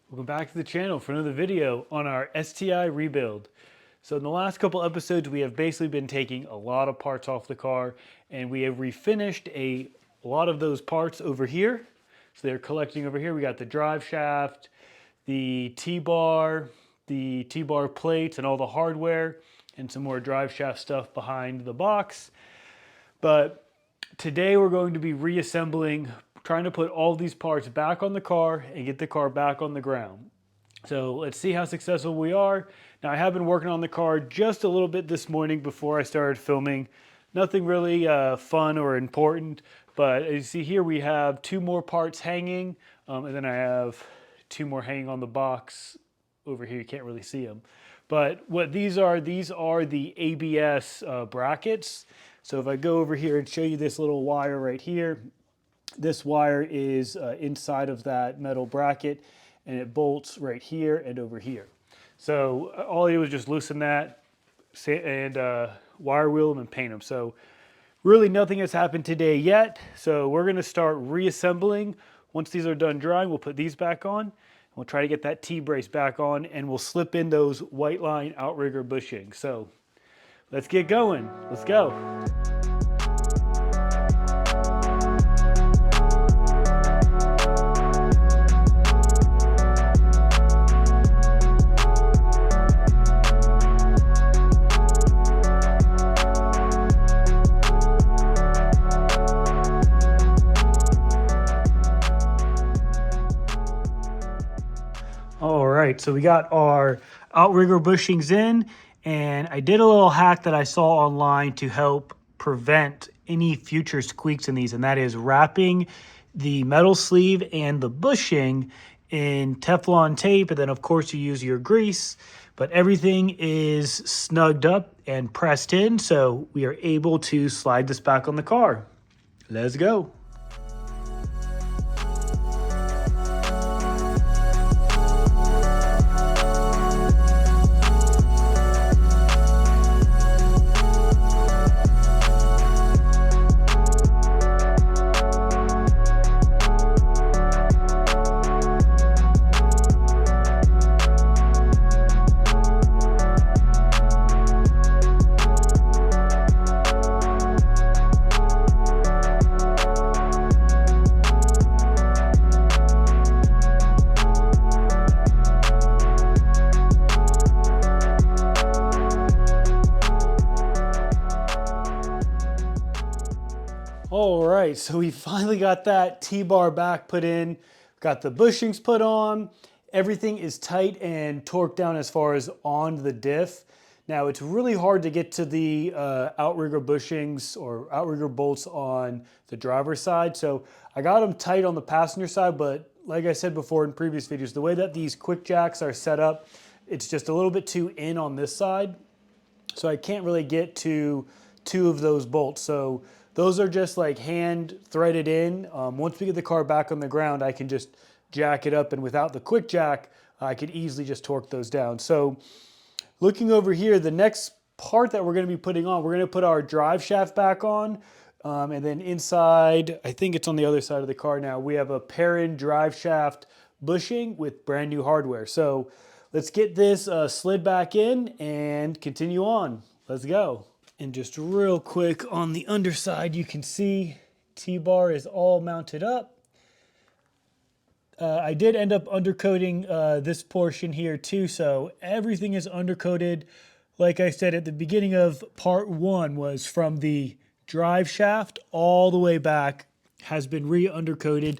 Welcome back to the channel for another video on our STI rebuild. So in the last couple episodes, we have basically been taking a lot of parts off the car, and we have refinished a lot of those parts over here. So they're collecting over here. We got the drive shaft, the T-bar, the T-bar plates, and all the hardware, and some more drive shaft stuff behind the box. But today we're going to be reassembling, trying to put all these parts back on the car and get the car back on the ground. So let's see how successful we are. Now, I have been working on the car just a little bit this morning before I started filming. Nothing really fun or important, but as you see here, we have 2 more parts hanging, and then I have 2 more hanging on the box over here. You can't really see them. But what these are the ABS brackets. So if I go over here and show you this little wire right here, this wire is inside of that metal bracket, and it bolts right here and over here. So all I did was just loosen that and wire wheel them and paint them. So really nothing has happened today yet. So we're gonna start reassembling. Once these are done drying, we'll put these back on. We'll try to get that T-brace back on, and we'll slip in those Whiteline Outrigger bushings. So let's get going. Let's go. All right, so we got our Outrigger bushings in, and I did a little hack that I saw online to help prevent any future squeaks in these, and that is wrapping the metal sleeve and the bushing in Teflon tape, and then of course you use your grease, but everything is snugged up and pressed in, so we are able to slide this back on the car. Let's go. All right, so we finally got that T-bar back put in, got the bushings put on. Everything is tight and torqued down as far as on the diff. Now, it's really hard to get to the Outrigger bushings or Outrigger bolts on the driver's side. So I got them tight on the passenger side, but like I said before in previous videos, the way that these quick jacks are set up, it's just a little bit too in on this side. So I can't really get to 2 of those bolts. So those are just like hand threaded in. Once we get the car back on the ground, I can just jack it up, and without the quick jack, I could easily just torque those down. So looking over here, the next part that we're gonna be putting on, we're gonna put our drive shaft back on, and then inside, I think it's on the other side of the car now, we have a Perrin drive shaft bushing with brand new hardware. So let's get this slid back in and continue on. Let's go. And just real quick, on the underside, you can see T-bar is all mounted up. I did end up undercoating this portion here too, so everything is undercoated. Like I said at the beginning of part 1, was from the drive shaft all the way back, has been re-undercoated.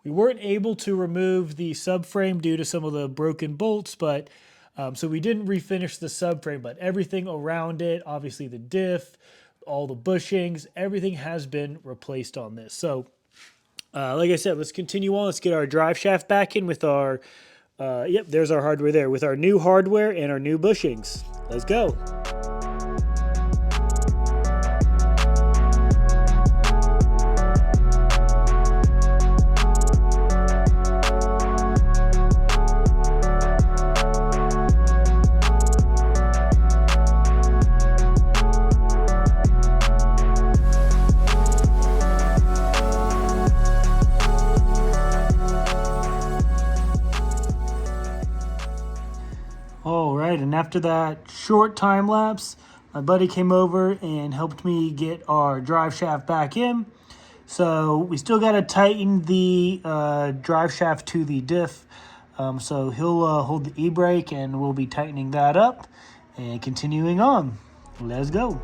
We weren't able to remove the subframe due to some of the broken bolts, but so we didn't refinish the subframe, but everything around it, obviously the diff, all the bushings, everything has been replaced on this. So like I said, let's continue on. Let's get our drive shaft back in with our, yep, there's our hardware there, with our new hardware and our new bushings. Let's go. after that short time lapse, my buddy came over and helped me get our drive shaft back in. So we still got to tighten the drive shaft to the diff. So he'll hold the e-brake and we'll be tightening that up and continuing on. Let's go.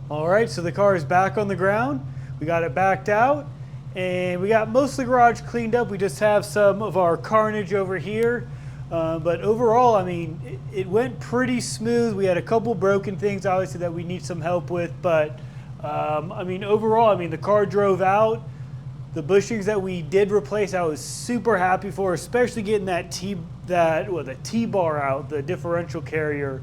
All right, so the car is back on the ground. We got it backed out and we got most of the garage cleaned up. We just have some of our carnage over here. But overall, I mean, it went pretty smooth. We had a couple broken things, obviously, that we need some help with. But, I mean, overall, I mean, the car drove out. The bushings that we did replace, I was super happy for, especially getting the T-bar out, the differential carrier.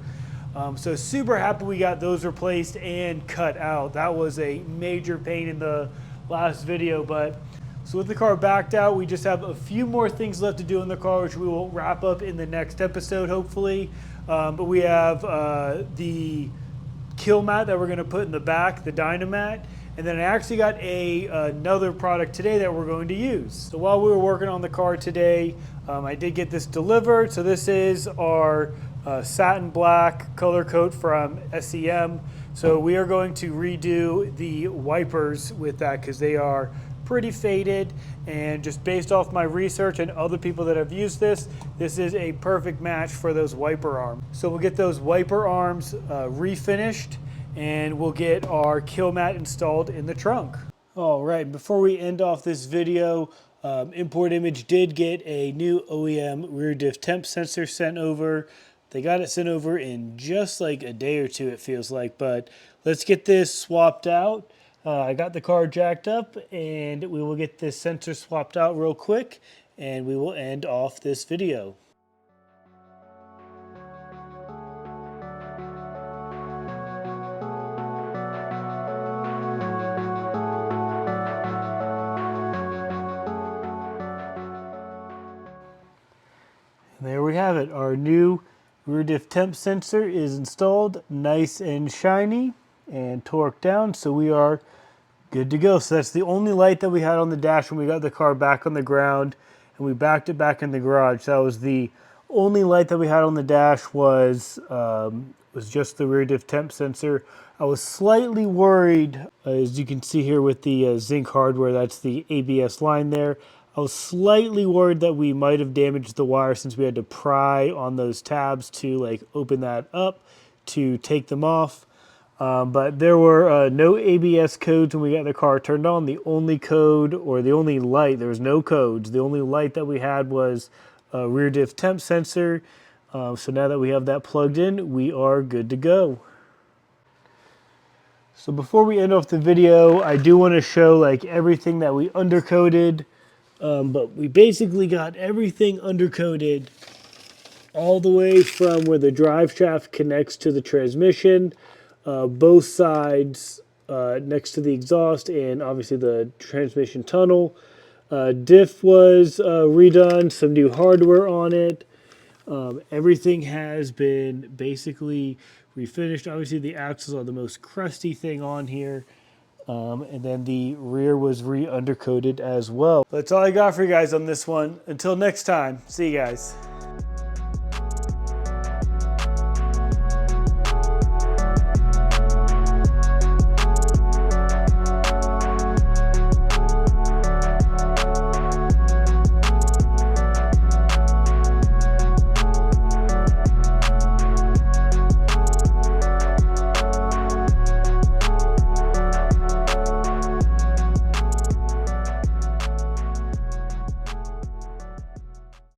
So super happy we got those replaced and cut out. That was a major pain in the last video. But so with the car backed out, we just have a few more things left to do in the car, which we will wrap up in the next episode, hopefully. But we have the kill mat that we're going to put in the back, the Dynamat. And then I actually got another product today that we're going to use. So while we were working on the car today, I did get this delivered. So this is our satin black color coat from SEM. So we are going to redo the wipers with that because they are pretty faded, and just based off my research and other people that have used this is a perfect match for those wiper arms. So we'll get those wiper arms refinished and we'll get our kill mat installed in the trunk. All right, before we end off this video, Import Image did get a new OEM rear diff temp sensor sent over. They got it sent over in just like a day or two, it feels like, but let's get this swapped out. I got the car jacked up and we will get this sensor swapped out real quick and we will end off this video. There we have it. Our new rear diff temp sensor is installed, nice and shiny and torqued down, so we are good to go. So that's the only light that we had on the dash when we got the car back on the ground and we backed it back in the garage. That was the only light that we had on the dash was just the rear diff temp sensor. I was slightly worried, as you can see here with the zinc hardware, that's the ABS line there. I was slightly worried that we might have damaged the wire since we had to pry on those tabs to like open that up to take them off. But there were no ABS codes when we got the car turned on. The only code, or the only light, there was no codes. The only light that we had was a rear diff temp sensor. So now that we have that plugged in, we are good to go. So before we end off the video, I do want to show like everything that we undercoated. But we basically got everything undercoated all the way from where the drive shaft connects to the transmission, both sides next to the exhaust and obviously the transmission tunnel. Diff was redone, some new hardware on it. Everything has been basically refinished. Obviously the axles are the most crusty thing on here. And then the rear was re-undercoated as well. That's all I got for you guys on this one. Until next time, see you guys.